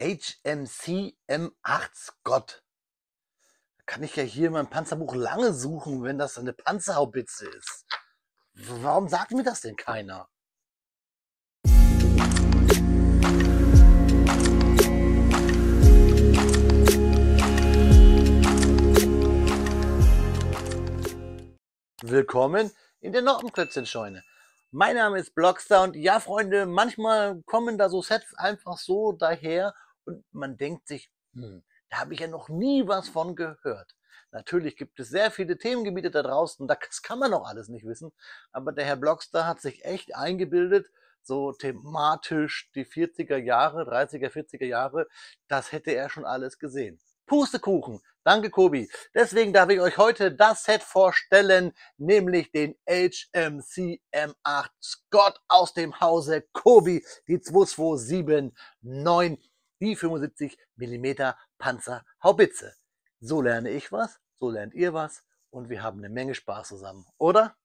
HMC M8 Scott. Da kann ich ja hier in meinem Panzerbuch lange suchen, wenn das eine Panzerhaubitze ist. Warum sagt mir das denn keiner? Willkommen in der Noppenklötzchenscheune. Mein Name ist Blockstar und ja, Freunde, manchmal kommen da so Sets einfach so daher und man denkt sich, da habe ich ja noch nie was von gehört. Natürlich gibt es sehr viele Themengebiete da draußen, das kann man noch alles nicht wissen, aber der Herr Blockstar hat sich echt eingebildet, so thematisch die 40er Jahre, 30er, 40er Jahre, das hätte er schon alles gesehen. Pustekuchen! Danke, Kobi. Deswegen darf ich euch heute das Set vorstellen, nämlich den HMC M8 Scott aus dem Hause Kobi, die 2279, die 75 mm Panzerhaubitze. So lerne ich was, so lernt ihr was und wir haben eine Menge Spaß zusammen, oder?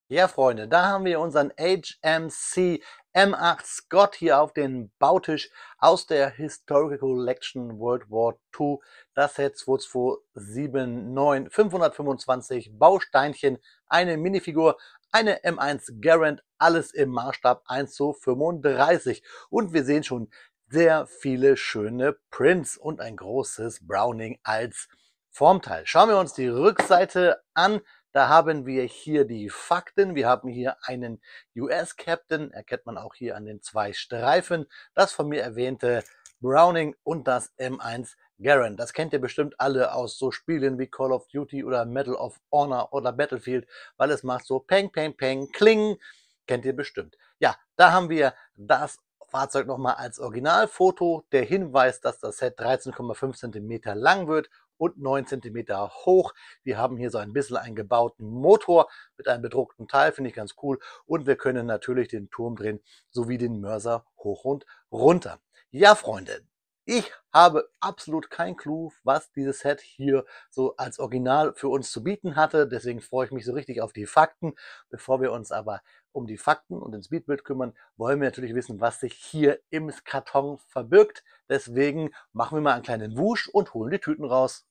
Ja, Freunde, da haben wir unseren HMC M8 Scott hier auf den Bautisch aus der Historical Collection World War II. Das Set 2279, 525 Bausteinchen, eine Minifigur, eine M1 Garand, alles im Maßstab 1:35. Und wir sehen schon sehr viele schöne Prints und ein großes Browning als Formteil. Schauen wir uns die Rückseite an. Da haben wir hier die Fakten. Wir haben hier einen US-Captain, erkennt man auch hier an den zwei Streifen. Das von mir erwähnte Browning und das M1 Garand. Das kennt ihr bestimmt alle aus so Spielen wie Call of Duty oder Medal of Honor oder Battlefield, weil es macht so Peng, Peng, Peng, Kling. Kennt ihr bestimmt. Ja, da haben wir das Fahrzeug nochmal als Originalfoto. Der Hinweis, dass das Set 13,5 cm lang wird und 9 cm hoch. Wir haben hier so ein bisschen einen gebauten Motor mit einem bedruckten Teil, finde ich ganz cool. Und wir können natürlich den Turm drehen, sowie den Mörser hoch und runter. Ja, Freunde, ich habe absolut keinen Clou, was dieses Set hier so als Original für uns zu bieten hatte. Deswegen freue ich mich so richtig auf die Fakten. Bevor wir uns aber um die Fakten und ins Speedbild kümmern, wollen wir natürlich wissen, was sich hier im Karton verbirgt. Deswegen machen wir mal einen kleinen Wusch und holen die Tüten raus.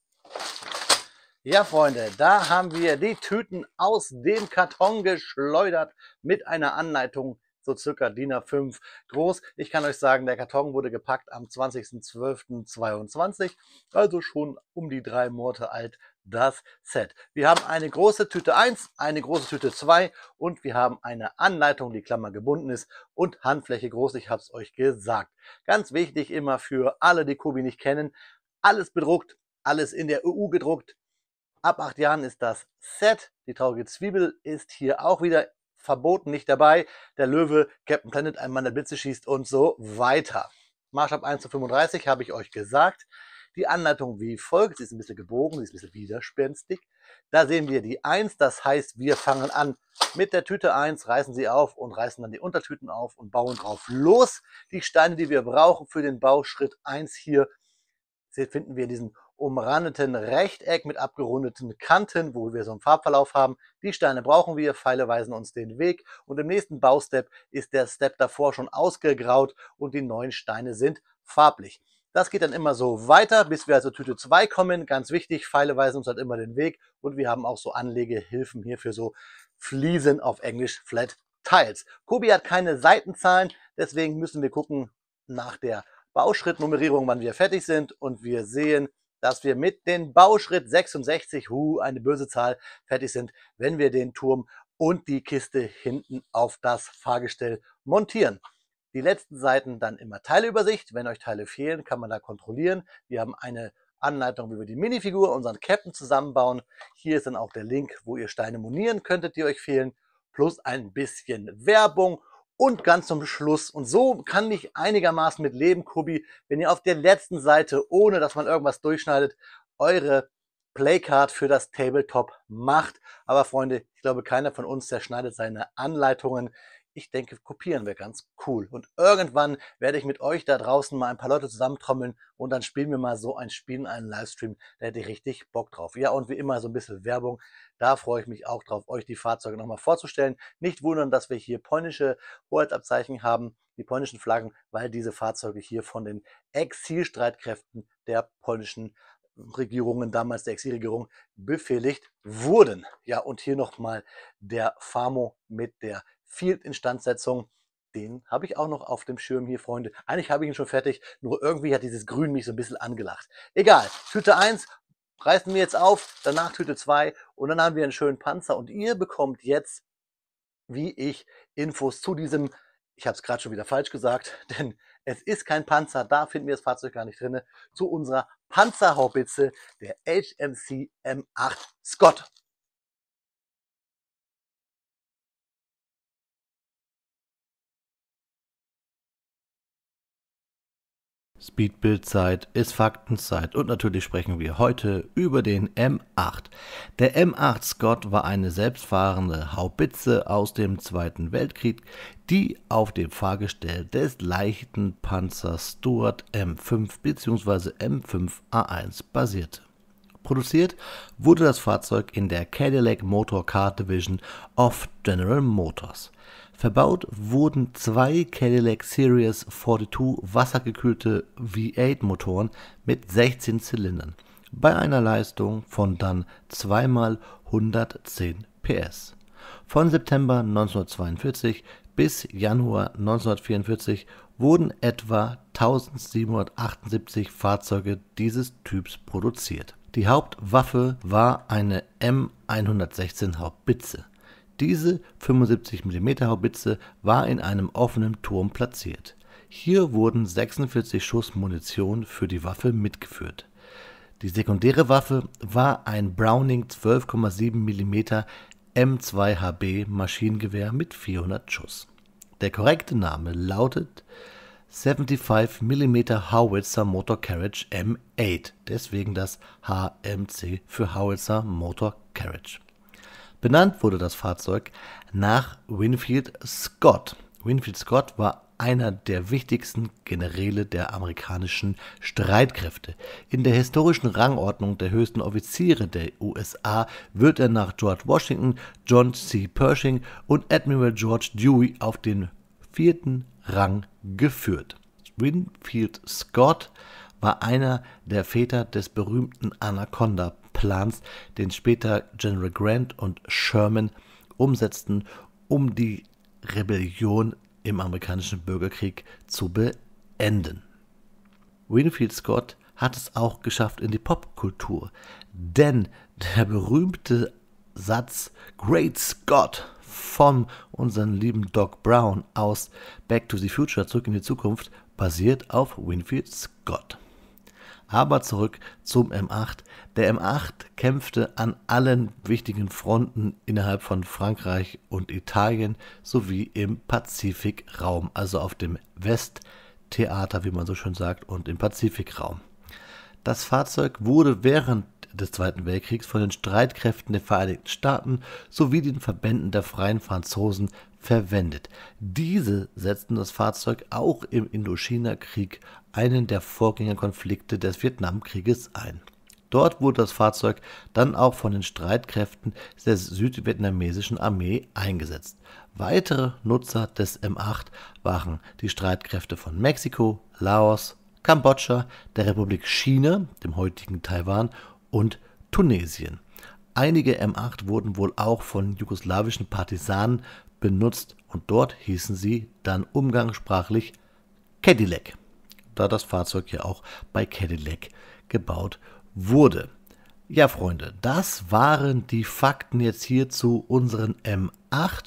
Ja, Freunde, da haben wir die Tüten aus dem Karton geschleudert mit einer Anleitung, so circa DIN A5 groß. Ich kann euch sagen, der Karton wurde gepackt am 20.12.22, also schon um die 3 Monate alt, das Set. Wir haben eine große Tüte 1, eine große Tüte 2 und wir haben eine Anleitung, die Klammer gebunden ist und Handfläche groß, ich habe es euch gesagt. Ganz wichtig immer für alle, die Kobi nicht kennen, alles bedruckt, alles in der EU gedruckt. Ab 8 Jahren ist das Set. Die traurige Zwiebel ist hier auch wieder verboten, nicht dabei. Der Löwe, Captain Planet, ein Mann, der Blitze schießt und so weiter. Maßstab 1:35 habe ich euch gesagt. Die Anleitung wie folgt. Sie ist ein bisschen gebogen, sie ist ein bisschen widerspenstig. Da sehen wir die 1, das heißt, wir fangen an mit der Tüte 1, reißen sie auf und reißen dann die Untertüten auf und bauen drauf los. Die Steine, die wir brauchen für den Bauschritt 1 hier, finden wir in diesem umrandeten Rechteck mit abgerundeten Kanten, wo wir so einen Farbverlauf haben. Die Steine brauchen wir, Pfeile weisen uns den Weg und im nächsten Baustep ist der Step davor schon ausgegraut und die neuen Steine sind farblich. Das geht dann immer so weiter, bis wir also Tüte 2 kommen. Ganz wichtig, Pfeile weisen uns halt immer den Weg und wir haben auch so Anlegehilfen hier für so Fliesen, auf Englisch Flat Tiles. Kobi hat keine Seitenzahlen, deswegen müssen wir gucken nach der Bauschrittnummerierung, wann wir fertig sind und wir sehen, dass wir mit dem Bauschritt 66, eine böse Zahl, fertig sind, wenn wir den Turm und die Kiste hinten auf das Fahrgestell montieren. Die letzten Seiten dann immer Teileübersicht. Wenn euch Teile fehlen, kann man da kontrollieren. Wir haben eine Anleitung, wie wir die Minifigur, unseren Captain zusammenbauen. Hier ist dann auch der Link, wo ihr Steine monieren könntet, die euch fehlen, plus ein bisschen Werbung. Und ganz zum Schluss, und so kann ich einigermaßen mit leben, Kobi, wenn ihr auf der letzten Seite, ohne dass man irgendwas durchschneidet, eure Playcard für das Tabletop macht. Aber Freunde, ich glaube, keiner von uns zerschneidet seine Anleitungen Ich denke, kopieren wäre ganz cool. Und irgendwann werde ich mit euch da draußen mal ein paar Leute zusammentrommeln und dann spielen wir mal so ein Spiel in einem Livestream. Da hätte ich richtig Bock drauf. Ja, und wie immer so ein bisschen Werbung. Da freue ich mich auch drauf, euch die Fahrzeuge nochmal vorzustellen. Nicht wundern, dass wir hier polnische Hoheitsabzeichen haben, die polnischen Flaggen, weil diese Fahrzeuge hier von den Exilstreitkräften der polnischen Regierungen, damals der Exilregierung, befehligt wurden. Ja, und hier nochmal der Famo mit der Field-Instandsetzung. Den habe ich auch noch auf dem Schirm hier, Freunde. Eigentlich habe ich ihn schon fertig, nur irgendwie hat dieses Grün mich so ein bisschen angelacht. Egal, Tüte 1 reißen wir jetzt auf, danach Tüte 2 und dann haben wir einen schönen Panzer. Und ihr bekommt jetzt, wie ich, Infos zu diesem, ich habe es gerade schon wieder falsch gesagt, denn es ist kein Panzer, da finden wir das Fahrzeug gar nicht drin, zu unserer Panzerhaubitze, der HMC M8 Scott. Speedbildzeit ist Faktenzeit und natürlich sprechen wir heute über den M8. Der M8 Scott war eine selbstfahrende Haubitze aus dem Zweiten Weltkrieg, die auf dem Fahrgestell des leichten Panzers Stuart M5 bzw. M5A1 basierte. Produziert wurde das Fahrzeug in der Cadillac Motor Car Division of General Motors. Verbaut wurden zwei Cadillac Series 42 wassergekühlte V8-Motoren mit 16 Zylindern bei einer Leistung von dann 2x110 PS. Von September 1942 bis Januar 1944 wurden etwa 1778 Fahrzeuge dieses Typs produziert. Die Hauptwaffe war eine M116 Haubitze. Diese 75 mm Haubitze war in einem offenen Turm platziert. Hier wurden 46 Schuss Munition für die Waffe mitgeführt. Die sekundäre Waffe war ein Browning 12,7 mm M2HB Maschinengewehr mit 400 Schuss. Der korrekte Name lautet 75 mm Howitzer Motor Carriage M8, deswegen das HMC für Howitzer Motor Carriage. Benannt wurde das Fahrzeug nach Winfield Scott. Winfield Scott war einer der wichtigsten Generäle der amerikanischen Streitkräfte. In der historischen Rangordnung der höchsten Offiziere der USA wird er nach George Washington, John C. Pershing und Admiral George Dewey auf den 4. Rang geführt. Winfield Scott war einer der Väter des berühmten Anaconda-Plans, den später General Grant und Sherman umsetzten, um die Rebellion im amerikanischen Bürgerkrieg zu beenden. Winfield Scott hat es auch geschafft in die Popkultur, denn der berühmte Satz Great Scott von unserem lieben Doc Brown aus Back to the Future, Zurück in die Zukunft, basiert auf Winfield Scott. Aber zurück zum M8. Der M8 kämpfte an allen wichtigen Fronten innerhalb von Frankreich und Italien sowie im Pazifikraum, also auf dem Westtheater, wie man so schön sagt, und im Pazifikraum. Das Fahrzeug wurde während des Zweiten Weltkriegs von den Streitkräften der Vereinigten Staaten sowie den Verbänden der Freien Franzosen verwendet. Diese setzten das Fahrzeug auch im Indochina-Krieg, einen der Vorgängerkonflikte des Vietnamkrieges, ein. Dort wurde das Fahrzeug dann auch von den Streitkräften der südvietnamesischen Armee eingesetzt. Weitere Nutzer des M8 waren die Streitkräfte von Mexiko, Laos, Kambodscha, der Republik China, dem heutigen Taiwan und Tunesien. Einige M8 wurden wohl auch von jugoslawischen Partisanen benutzt und dort hießen sie dann umgangssprachlich Cadillac, da das Fahrzeug ja auch bei Cadillac gebaut wurde. Ja, Freunde, das waren die Fakten jetzt hier zu unseren M8.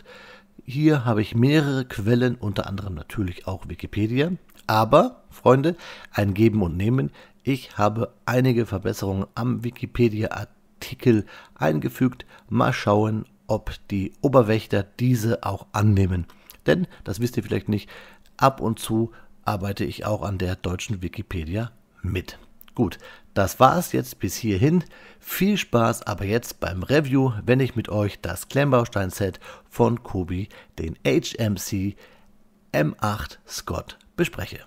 Hier habe ich mehrere Quellen, unter anderem natürlich auch Wikipedia. Aber, Freunde, ein Geben und Nehmen. Ich habe einige Verbesserungen am Wikipedia-Artikel eingefügt. Mal schauen, ob die Oberwächter diese auch annehmen. Denn, das wisst ihr vielleicht nicht, ab und zu arbeite ich auch an der deutschen Wikipedia mit. Gut, das war's jetzt bis hierhin. Viel Spaß aber jetzt beim Review, wenn ich mit euch das Klemmbaustein-Set von Kobi, den HMC M8 Scott, bespreche.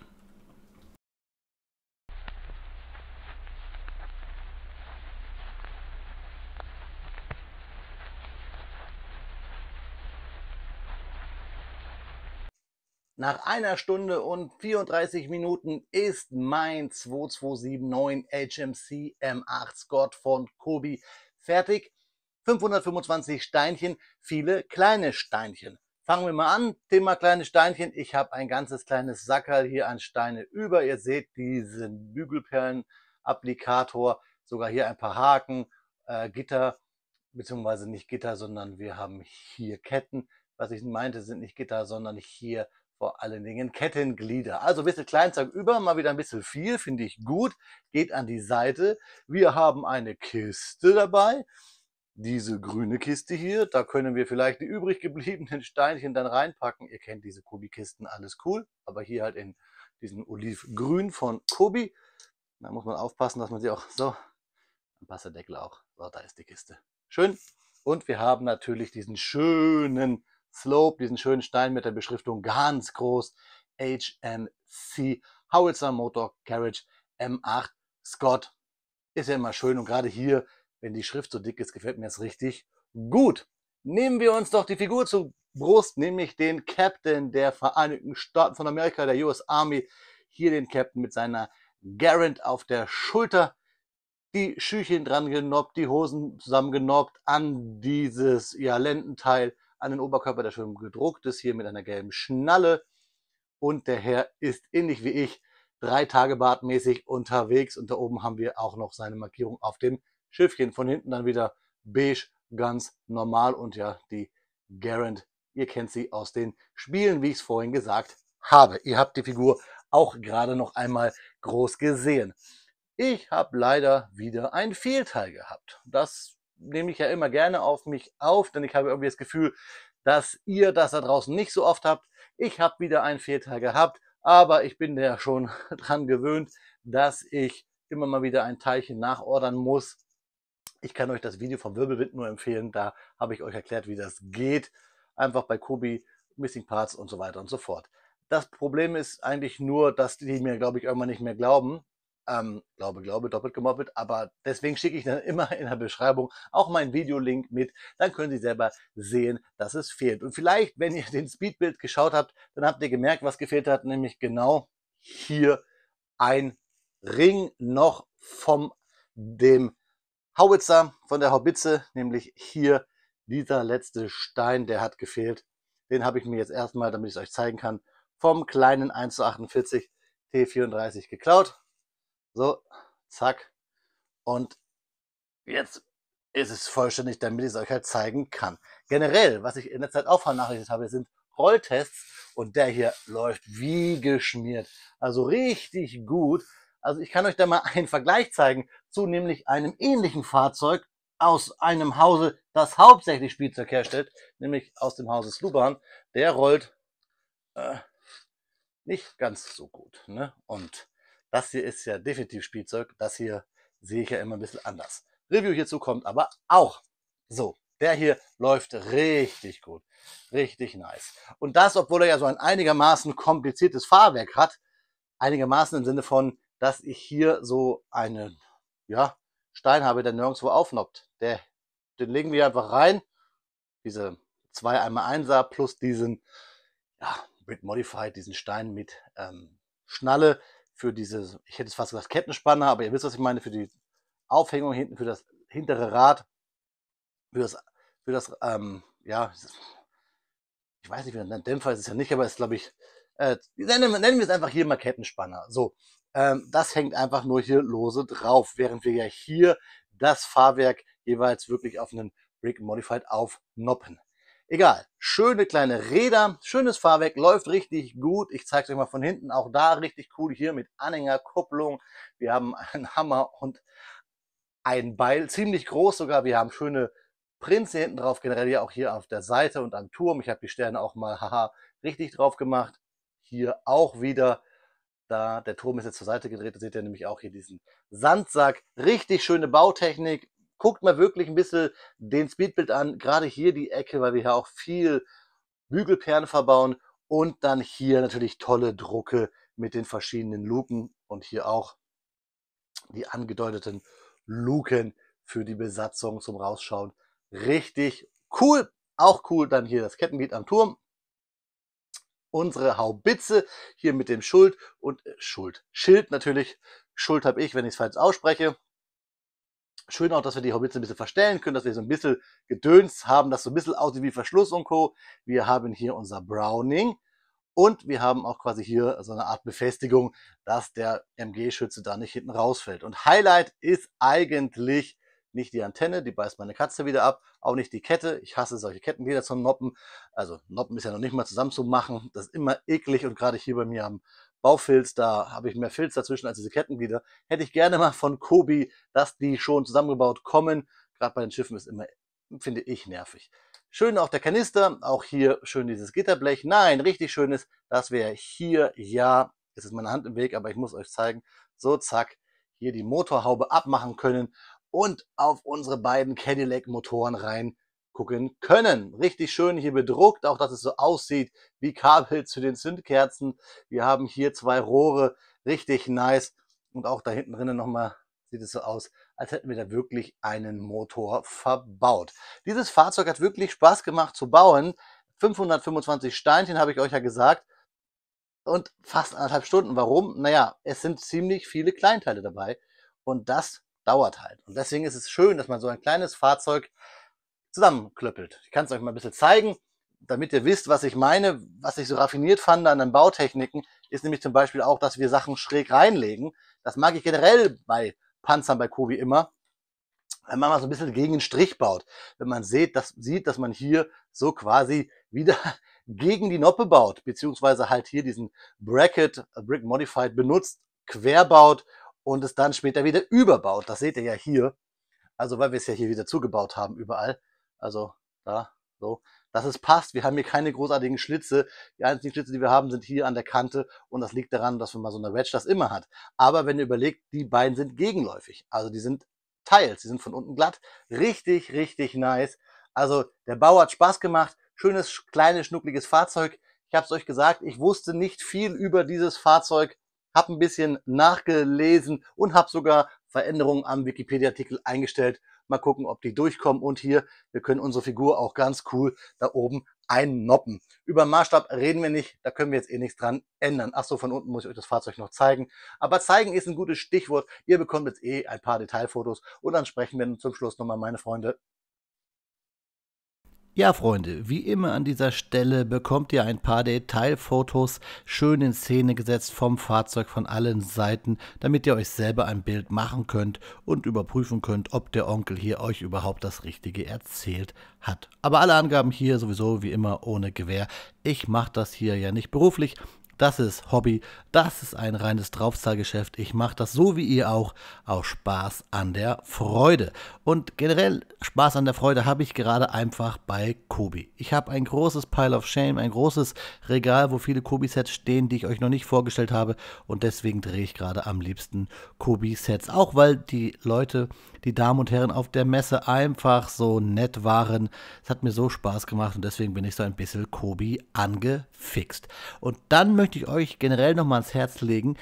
Nach 1 Stunde und 34 Minuten ist mein 2279 HMC M8 Scott von Kobi fertig. 525 Steinchen, viele kleine Steinchen. Fangen wir mal an, Thema kleine Steinchen. Ich habe ein ganzes kleines Sackerl hier an Steine über. Ihr seht diesen Bügelperlen-Applikator, sogar hier ein paar Haken, Gitter, beziehungsweise nicht Gitter, sondern wir haben hier Ketten. Was ich meinte, sind nicht Gitter, sondern hier vor allen Dingen Kettenglieder. Also ein bisschen Kleinzeug über, mal wieder ein bisschen viel, finde ich gut. Geht an die Seite. Wir haben eine Kiste dabei. Diese grüne Kiste hier, da können wir vielleicht die übrig gebliebenen Steinchen dann reinpacken. Ihr kennt diese Kobi-Kisten, alles cool. Aber hier halt in diesem Olivgrün von Kobi. Da muss man aufpassen, dass man sie auch so, dann passt der Deckel auch. So, da ist die Kiste. Schön. Und wir haben natürlich diesen schönen Slope, diesen schönen Stein mit der Beschriftung ganz groß HMC Howitzer Motor Carriage M8 Scott. Ist ja immer schön und gerade hier, wenn die Schrift so dick ist, gefällt mir das richtig gut. Nehmen wir uns doch die Figur zur Brust, nämlich den Captain der Vereinigten Staaten von Amerika, der US Army. Hier den Captain mit seiner Garand auf der Schulter, die Schüchchen dran genoppt, die Hosen zusammengenoppt an dieses Lendenteil, an den Oberkörper, der schön gedruckt ist, hier mit einer gelben Schnalle. Und der Herr ist ähnlich wie ich 3 Tage bartmäßig unterwegs. Und da oben haben wir auch noch seine Markierung auf dem Schiffchen. Von hinten dann wieder beige, ganz normal. Und ja, die Garand, ihr kennt sie aus den Spielen, wie ich es vorhin gesagt habe. Ihr habt die Figur auch gerade noch einmal groß gesehen. Ich habe leider wieder ein Fehlteil gehabt. Das nehme ich ja immer gerne auf mich auf, denn ich habe irgendwie das Gefühl, dass ihr das da draußen nicht so oft habt. Ich habe wieder einen Fehlteil gehabt, aber ich bin ja schon dran gewöhnt, dass ich immer mal wieder ein Teilchen nachordern muss. Ich kann euch das Video vom Wirbelwind nur empfehlen, da habe ich euch erklärt, wie das geht. Einfach bei Kobi, Missing Parts und so weiter und so fort. Das Problem ist eigentlich nur, dass die mir, glaube ich, irgendwann nicht mehr glauben. Glaube, doppelt gemoppelt, aber deswegen schicke ich dann immer in der Beschreibung auch meinen Videolink mit, dann können Sie selber sehen, dass es fehlt. Und vielleicht, wenn ihr den Speedbild geschaut habt, dann habt ihr gemerkt, was gefehlt hat, nämlich genau hier ein Ring noch von dem Howitzer, von der Haubitze, nämlich hier dieser letzte Stein, der hat gefehlt. Den habe ich mir jetzt erstmal, damit ich es euch zeigen kann, vom kleinen 1:48 T34 geklaut. So, zack. Und jetzt ist es vollständig, damit ich es euch halt zeigen kann. Generell, was ich in der Zeit auch vernachlässigt habe, sind Rolltests. Und der hier läuft wie geschmiert. Also richtig gut. Also ich kann euch da mal einen Vergleich zeigen zu nämlich einem ähnlichen Fahrzeug aus einem Hause, das hauptsächlich Spielzeug herstellt, nämlich aus dem Hause Sluban. Der rollt nicht ganz so gut. Ne? Und das hier ist ja definitiv Spielzeug. Das hier sehe ich ja immer ein bisschen anders. Review hierzu kommt aber auch. So, der hier läuft richtig gut. Richtig nice. Und das, obwohl er ja so ein einigermaßen kompliziertes Fahrwerk hat. Einigermaßen im Sinne von, dass ich hier so einen Stein habe, der nirgendwo aufnoppt. Den legen wir einfach rein. Diese 2 1x1er plus diesen Brick Modified, diesen Stein mit Schnalle für diese, ich hätte es fast gesagt Kettenspanner, aber ihr wisst, was ich meine, für die Aufhängung hinten, für das hintere Rad, für das ich weiß nicht, wie ein Dämpfer ist es ja nicht, aber es ist, glaube ich, nennen wir es einfach hier mal Kettenspanner. So, das hängt einfach nur hier lose drauf, während wir ja hier das Fahrwerk jeweils wirklich auf einen Brick Modified aufnoppen. Egal, schöne kleine Räder, schönes Fahrwerk, läuft richtig gut. Ich zeige es euch mal von hinten, auch da richtig cool hier mit Anhängerkupplung. Wir haben einen Hammer und ein Beil, ziemlich groß sogar. Wir haben schöne Prints hier hinten drauf, generell ja auch hier auf der Seite und am Turm. Ich habe die Sterne auch mal richtig drauf gemacht. Hier auch wieder Da, der Turm ist jetzt zur Seite gedreht, da seht ihr nämlich auch hier diesen Sandsack. Richtig schöne Bautechnik. Guckt mal wirklich ein bisschen den Speedbuild an, gerade hier die Ecke, weil wir hier auch viel Bügelperlen verbauen und dann hier natürlich tolle Drucke mit den verschiedenen Luken und hier auch die angedeuteten Luken für die Besatzung zum Rausschauen. Richtig cool. Auch cool dann hier das Kettenglied am Turm. Unsere Haubitze hier mit dem Schild natürlich. Schuld habe ich, wenn ich es falsch ausspreche. Schön auch, dass wir die Haubitze ein bisschen verstellen können, dass wir so ein bisschen Gedöns haben, das so ein bisschen aussieht wie Verschluss und Co. Wir haben hier unser Browning und wir haben auch quasi hier so eine Art Befestigung, dass der MG-Schütze da nicht hinten rausfällt. Und Highlight ist eigentlich nicht die Antenne, die beißt meine Katze wieder ab, auch nicht die Kette. Ich hasse solche Kettenglieder zum Noppen. Also Noppen ist ja noch nicht mal zusammen zu machen. Das ist immer eklig und gerade hier bei mir am Baufilz, da habe ich mehr Filz dazwischen als diese Kettenglieder. Hätte ich gerne mal von Kobi, dass die schon zusammengebaut kommen. Gerade bei den Schiffen ist immer, finde ich, nervig. Schön auch der Kanister, auch hier schön dieses Gitterblech. Nein, richtig schön ist, dass wir hier, ja, jetzt ist meine Hand im Weg, aber ich muss euch zeigen, so zack, hier die Motorhaube abmachen können und auf unsere beiden Cadillac-Motoren reingucken können. Richtig schön hier bedruckt, auch dass es so aussieht wie Kabel zu den Zündkerzen. Wir haben hier 2 Rohre, richtig nice. Und auch da hinten drinnen nochmal sieht es so aus, als hätten wir da wirklich einen Motor verbaut. Dieses Fahrzeug hat wirklich Spaß gemacht zu bauen. 525 Steinchen habe ich euch ja gesagt. Und fast 1,5 Stunden. Warum? Naja, es sind ziemlich viele Kleinteile dabei. Und das dauert halt. Und deswegen ist es schön, dass man so ein kleines Fahrzeug zusammenklöppelt. Ich kann es euch mal ein bisschen zeigen, damit ihr wisst, was ich meine. Was ich so raffiniert fand an den Bautechniken, ist nämlich zum Beispiel auch, dass wir Sachen schräg reinlegen. Das mag ich generell bei Panzern bei Kobi immer, wenn man mal so ein bisschen gegen den Strich baut. Wenn man sieht, dass man hier so quasi wieder gegen die Noppe baut, beziehungsweise halt hier diesen Bracket, Brick Modified benutzt, querbaut und es dann später wieder überbaut. Das seht ihr ja hier. Also weil wir es ja hier wieder zugebaut haben überall. Also da, so, dass es passt. Wir haben hier keine großartigen Schlitze. Die einzigen Schlitze, die wir haben, sind hier an der Kante und das liegt daran, dass man mal so eine Wedge das immer hat. Aber wenn ihr überlegt, die beiden sind gegenläufig. Also die sind Teils, die sind von unten glatt. Richtig, richtig nice. Also der Bau hat Spaß gemacht. Schönes, kleines, schnuckliges Fahrzeug. Ich habe es euch gesagt, ich wusste nicht viel über dieses Fahrzeug, habe ein bisschen nachgelesen und habe sogar Veränderungen am Wikipedia-Artikel eingestellt. Mal gucken, ob die durchkommen. Und hier, wir können unsere Figur auch ganz cool da oben einnoppen. Über Maßstab reden wir nicht, da können wir jetzt eh nichts dran ändern. Achso, von unten muss ich euch das Fahrzeug noch zeigen. Aber zeigen ist ein gutes Stichwort. Ihr bekommt jetzt eh ein paar Detailfotos und dann sprechen wir zum Schluss nochmal, meine Freunde. Ja, Freunde, wie immer an dieser Stelle bekommt ihr ein paar Detailfotos schön in Szene gesetzt vom Fahrzeug von allen Seiten, damit ihr euch selber ein Bild machen könnt und überprüfen könnt, ob der Onkel hier euch überhaupt das Richtige erzählt hat. Aber alle Angaben hier sowieso wie immer ohne Gewähr. Ich mache das hier ja nicht beruflich. Das ist Hobby, das ist ein reines Draufzahlgeschäft. Ich mache das so wie ihr auch, aus Spaß an der Freude. Und generell Spaß an der Freude habe ich gerade einfach bei Kobi. Ich habe ein großes Pile of Shame, ein großes Regal, wo viele Kobi-Sets stehen, die ich euch noch nicht vorgestellt habe. Und deswegen drehe ich gerade am liebsten Kobi-Sets. Auch weil die Leute, die Damen und Herren auf der Messe einfach so nett waren. Es hat mir so Spaß gemacht und deswegen bin ich so ein bisschen Kobi angefixt. Und dann möchte ich euch generell nochmal ans Herz legen,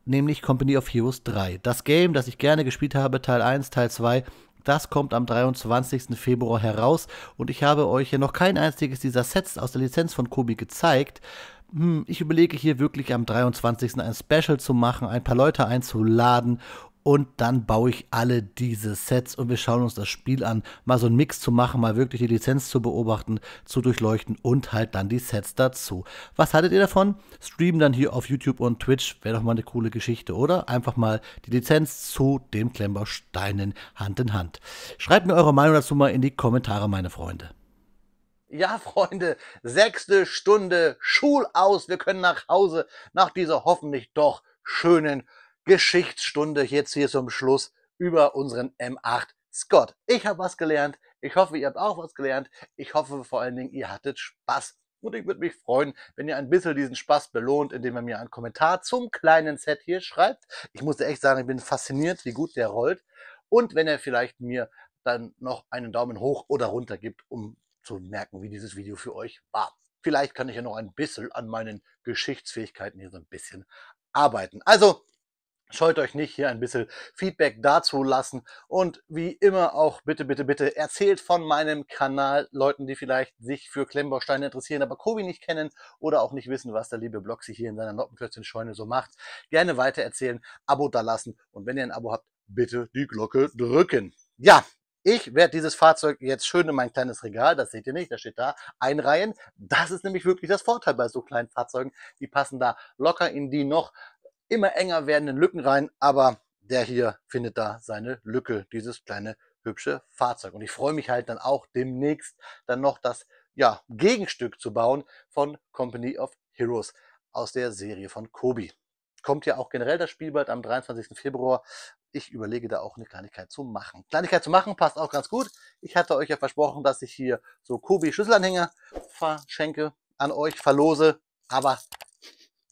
nämlich Company of Heroes 3. Das Game, das ich gerne gespielt habe, Teil 1, Teil 2, das kommt am 23. Februar heraus und ich habe euch ja noch kein einziges dieser Sets aus der Lizenz von Kobi gezeigt. Ich überlege hier wirklich am 23. ein Special zu machen, ein paar Leute einzuladen und dann baue ich alle diese Sets und wir schauen uns das Spiel an, mal so einen Mix zu machen, mal wirklich die Lizenz zu beobachten, zu durchleuchten und halt dann die Sets dazu. Was haltet ihr davon? Streamen dann hier auf YouTube und Twitch, wäre doch mal eine coole Geschichte, oder? Einfach mal die Lizenz zu dem Klemmbausteinen Hand in Hand. Schreibt mir eure Meinung dazu mal in die Kommentare, meine Freunde. Ja, Freunde, 6. Stunde, Schulaus. Wir können nach Hause nach dieser hoffentlich doch schönen Geschichtsstunde jetzt hier zum Schluss über unseren M8 Scott. Ich habe was gelernt. Ich hoffe, ihr habt auch was gelernt. Ich hoffe vor allen Dingen, ihr hattet Spaß Und ich würde mich freuen, wenn ihr ein bisschen diesen Spaß belohnt, indem ihr mir einen Kommentar zum kleinen Set hier schreibt. Ich muss echt sagen, ich bin fasziniert, wie gut der rollt. Und wenn ihr vielleicht mir dann noch einen Daumen hoch oder runter gibt, um zu merken, wie dieses Video für euch war. Vielleicht kann ich ja noch ein bisschen an meinen Geschichtsfähigkeiten hier so ein bisschen arbeiten. Also scheut euch nicht, hier ein bisschen Feedback dazu lassen. Und wie immer auch bitte, bitte, bitte erzählt von meinem Kanal Leuten, die vielleicht sich für Klemmbausteine interessieren, aber Kobi nicht kennen oder auch nicht wissen, was der liebe Bloxy hier in seiner Noppenklötzchen-Scheune so macht. Gerne weitererzählen, Abo da lassen und wenn ihr ein Abo habt, bitte die Glocke drücken. Ja, ich werde dieses Fahrzeug jetzt schön in mein kleines Regal, das seht ihr nicht, das steht da, einreihen. Das ist nämlich wirklich das Vorteil bei so kleinen Fahrzeugen. Die passen da locker in die noch immer enger werdenden Lücken rein, aber der hier findet da seine Lücke, dieses kleine hübsche Fahrzeug. Und ich freue mich halt dann auch demnächst dann noch das Gegenstück zu bauen von Company of Heroes aus der Serie von Kobi. Kommt ja auch generell das Spiel bald am 23. Februar. Ich überlege da auch eine Kleinigkeit zu machen. Kleinigkeit zu machen passt auch ganz gut. Ich hatte euch ja versprochen, dass ich hier so Kobi-Schlüsselanhänger verschenke, an euch verlose, aber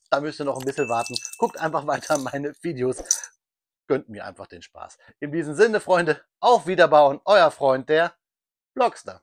da müsst ihr noch ein bisschen warten. Guckt einfach weiter meine Videos. Gönnt mir einfach den Spaß. In diesem Sinne, Freunde, auf Wiederbauen. Euer Freund, der Blockster.